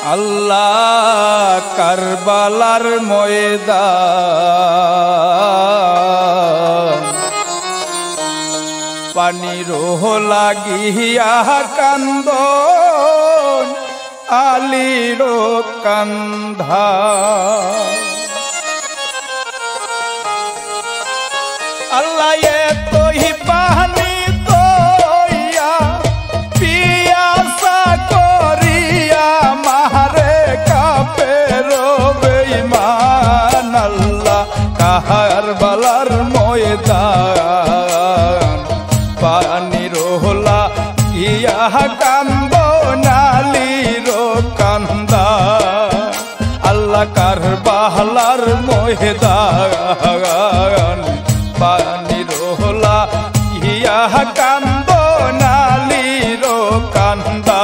আল্লাহ কারবালার ময়দান পানির লাগিয়া কান্দন আলীর কান্ধা আল্লাহ এতই পানি তোইয়া পিয়াসা করিয়া মারে কাপে বেঈমান আল্লাহ কারবালার ময়দান পানির লাগিয়া কান্দন আলীর কান্দা আল্লাহ কারবালার ময়দান পানির লাগিয়া কান্দন আলীর কান্দা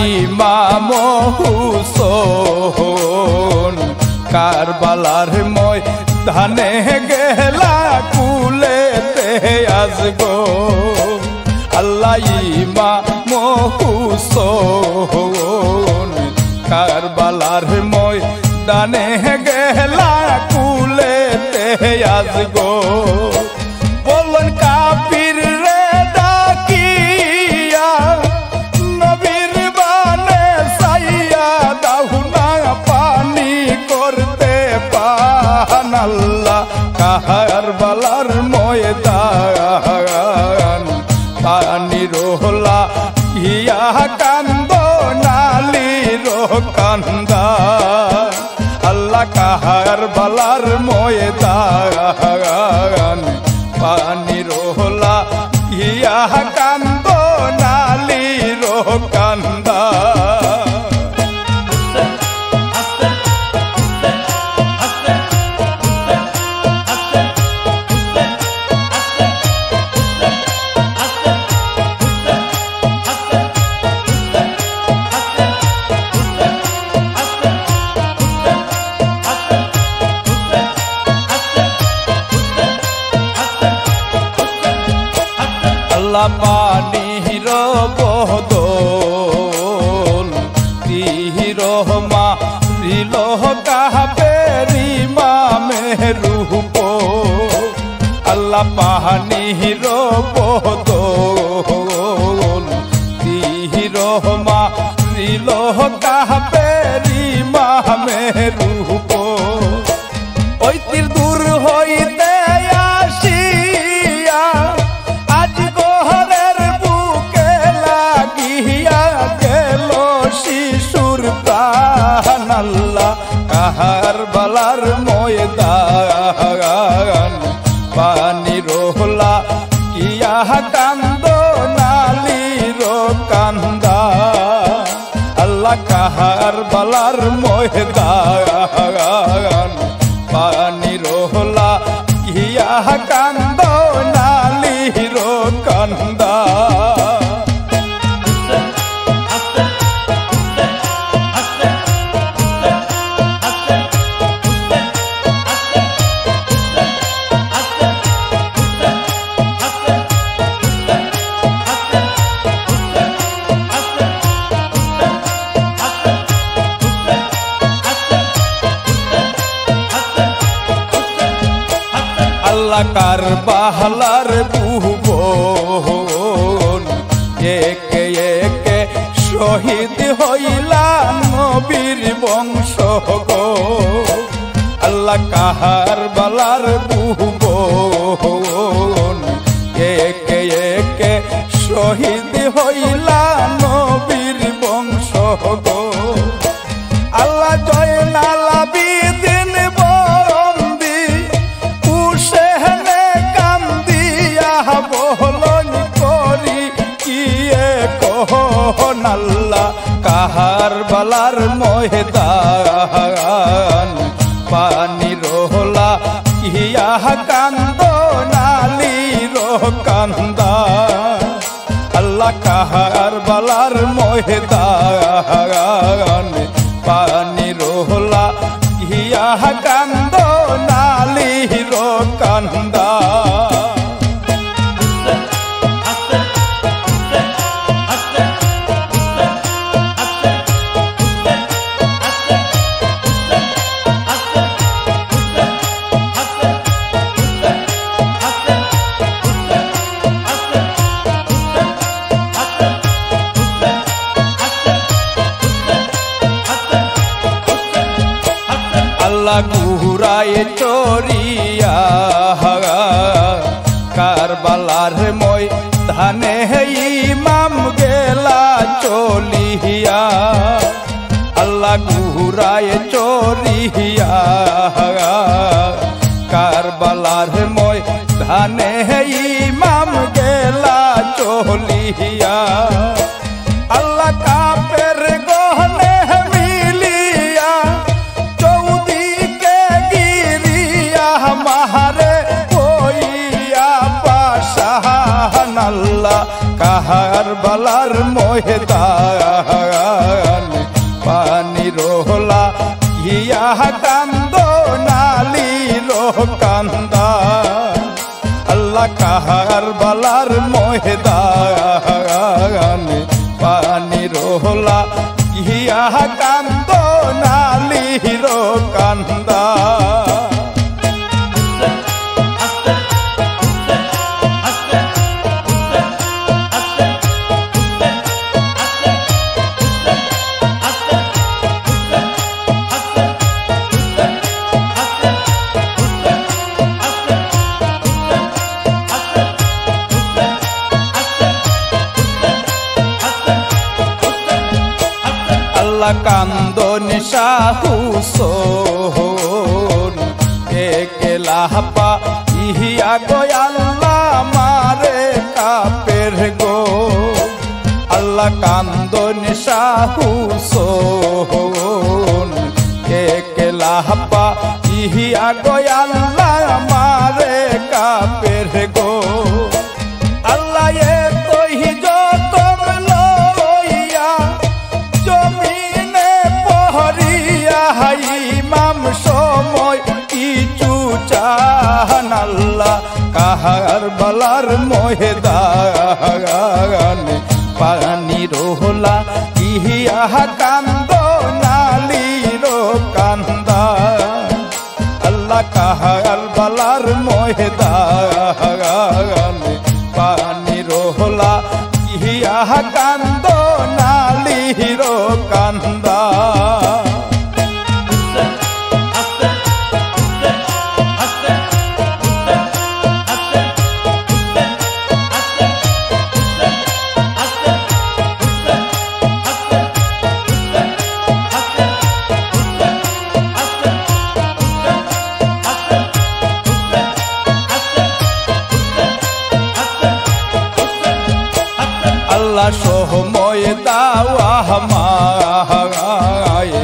ইমাম হুসেন কারবালার ময়দানে গেলা কুলেতে আজগো আল্লাহ ইমাম হুসেন কারবালার ময়দানে গেলা কুলেতে আজগো বললেন কাফির রে ডাকিয়া নবীর বানে সাইয়া দাহুনা পানি করতে পান আল্লাহ কারবালার ময়দান পানির লাগিয়া কান্দন আলীর কান্দা আল্লাহ কারবালার ময়দান পানির লাগিয়া কান্দন আলীর কান্দা পানির বদল তিহির মারিল কাবেরি মামের রূপ আল্লাহ পানির বদল তিহির মারিল কাবেরি মামের রূপ ওই তীর দূর হইতে আসিয়া আজ গোহরের বুকে লাগিয়া গেল শিশুর প্রাণ আল্লাহ কারবালার ময়দান পানির লাগিয়া কান্দন আলীর কান্দা আল্লাহ কারবালার ময়দান পানির লাগিয়া কান্দন আলীর কান্দা আল্লাহ কারবালার ভুবন একে একে শহীদ হইলা নবীর বংশ গো আল্লাহ কারবালার ভুবন একে একে শহীদ হইলা নবীর বংশ গো আল্লাহ জয়নাল আবিদিন বন্দি হুসেনে কান্দিয়া বলন করি কিয়ে কহন আল্লাহ কারবালার ময়দান পানির কান্দ নালির কান্দা আল্লাহ কারবালার ময়দান পানি রোহলা হিয়া কান্দ নালির কান্দা গুহুরায় চরিয়া কারবালার মই ধানে ইমাম গেলা চলিয়া আল্লাহ গুহুরায় চরিয়া কারবালার মই ধানে ইমাম গেলা চলিয়া আল্লাহ কাপের গহনে মিলিয়া মাহারে কইয়া পাশান আল্লাহ কারবালার ময়দান পানি রোহলা ইয়া কান্দ নালির কান্দা আল্লাহ কারবালার ময়দান পানি রোহলা ইয়া কান্দ নালির কান্দা কান্দন শাহু সোহন একলা পা ইহিয়া গো আল্লাহ মারে কাপের গো আল্লাহ কান্দন শাহু সোহন একলা পা ইহিয়া গো আল্লাহ মারে কাপের গো আল্লাহ এ তোই যতন লইয়া ইমাম সময় কিছু চান আল্লাহ কারবালার ময়দান পানি রোহলা ইহিয়া কান্দ নালির কান্দা আল্লাহ কারবালার ময়দান পানি রোহলা ইহিয়া কান্দ নালির কান্দা আল্লাহ সময় দাওয়া আমায়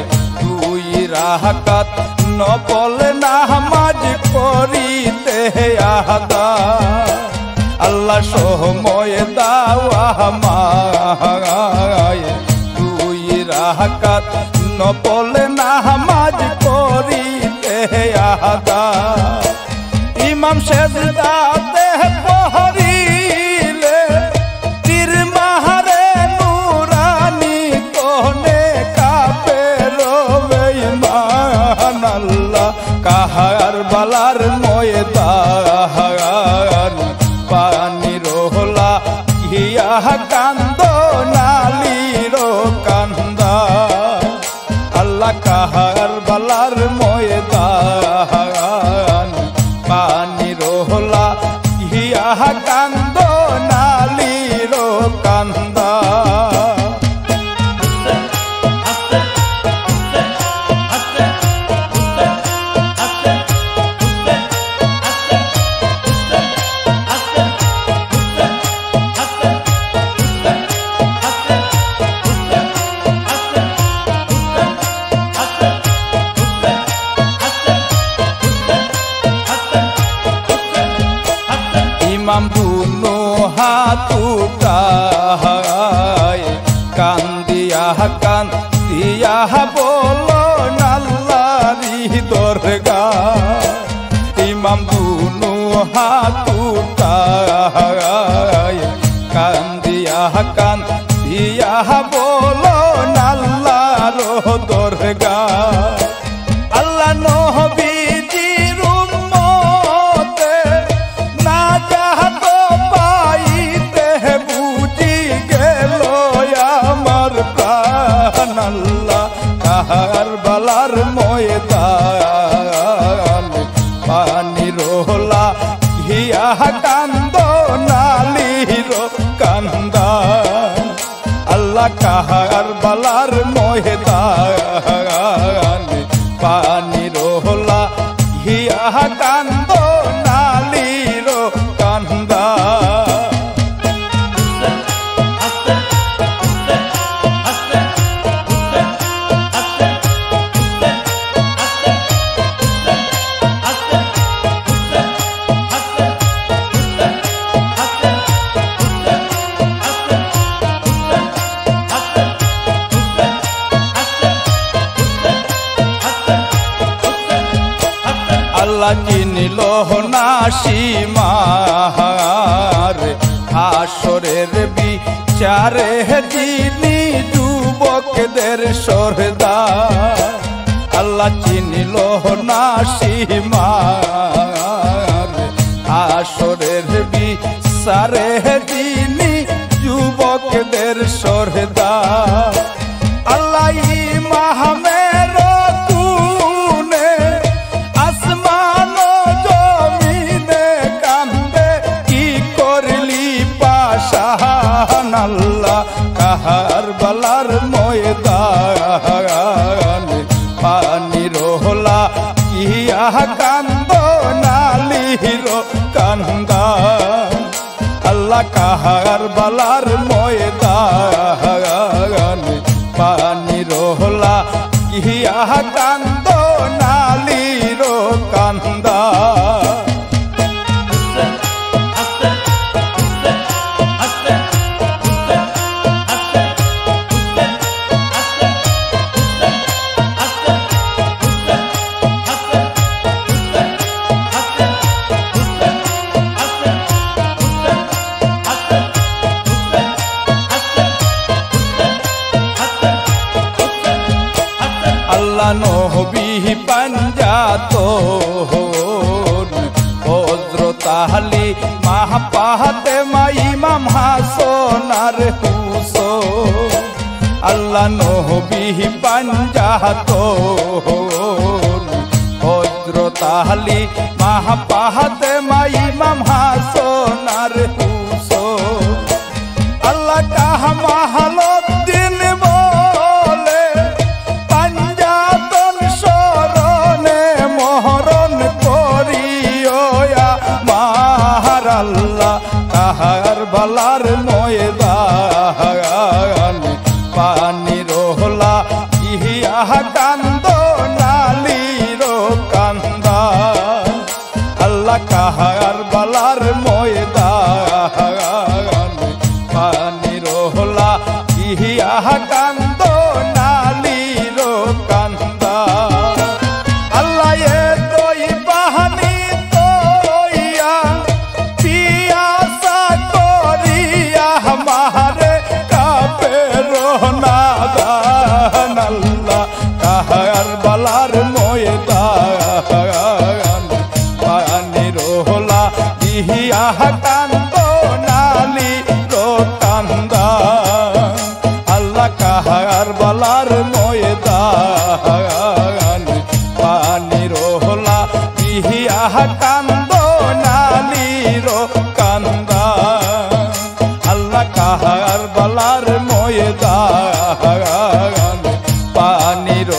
দুই রাকাত নফল নামাজ পড়িতে আদা আল্লাহ সময় দাওয়া আমায় দুই রাকাত নফল নামাজ পড়িতে আদা ইমাম সেজদাতে পড়িলে তীর মারে নুরানি কোনে কাপে রবে ইমান আল্লাহ কারবালার ময়দান পানি রোহলা ইয়া কান্দ নালির কান্দা আল্লাহ কারবালার ময়দান পানি রোহলা ইয়া কান্দ নালির কান্দা বলো নাল্লারি দরগা ইমাম দুনু হাত উঠায় কান্দিয়া বলো নাল্লার দরগা আল্লাহ নবীজির উম্মতে নাজাত পাইতে বুঝি গেল আমার প্রাণ আল্লাহ কারবালার ময়দান পানির লাগিয়া কান্দ নালির কান্দা আল্লাহ কারবালার ময়দান পানির লাগিয়া কান্দ নালির কান্দা আল্লাহ চিনিল না সীমার হাসরের বিচারে যিনি যুবকদের সরদার আল্লাহ চিনিল না সীমার হাসরের বিচারে যিনি যুবকদের সরদার আল্লাহ ইমামের গুণে আসমান জমিনে কান্দে কি করলি পাশান আল্লাহ কারবালার ময়দান পানির লাগিয়া কান্দ নালির কান্দা আল্লাহ কারবালার ময়দান পানির লাগিয়া কান্দ নালির কান্দা আল্লাহ নবী পাঞ্জাত হযরত আলী মা ফাতেমা ইমাম হাসান আর হুসাইন আল্লাহ নবী পাঞ্জাত হযরত আলী মা ফাতেমা ইমাম হাসান আর হুসাইন আল্লাহ কাহমালুদ্দিন বলে পাঞ্জাতন শরণে মহরণ করিও আমার আল্লাহ কারবালার ময়দান পানির লাগিয়া কান্দ নালির কান্দা আল্লাহ কারবালার ময়দান পানির লাগিয়া কান্দ নালির কান্দা আল্লাহ এ তোই বাহানি তোইয়া পিয়াসা করিয়া মারে কাপে রোনাদান আল্লাহ কারবালার ময়দান পানির লাগিয়া কান্দ নালির কান্দা আল্লাহ কারবালার ময়দান পানির লাগিয়া কান্দ নালির কান্দা আল্লাহ কারবালার ময়দান পানির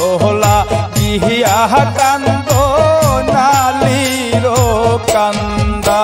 লাগিয়া কান্দ নালির কান্দা।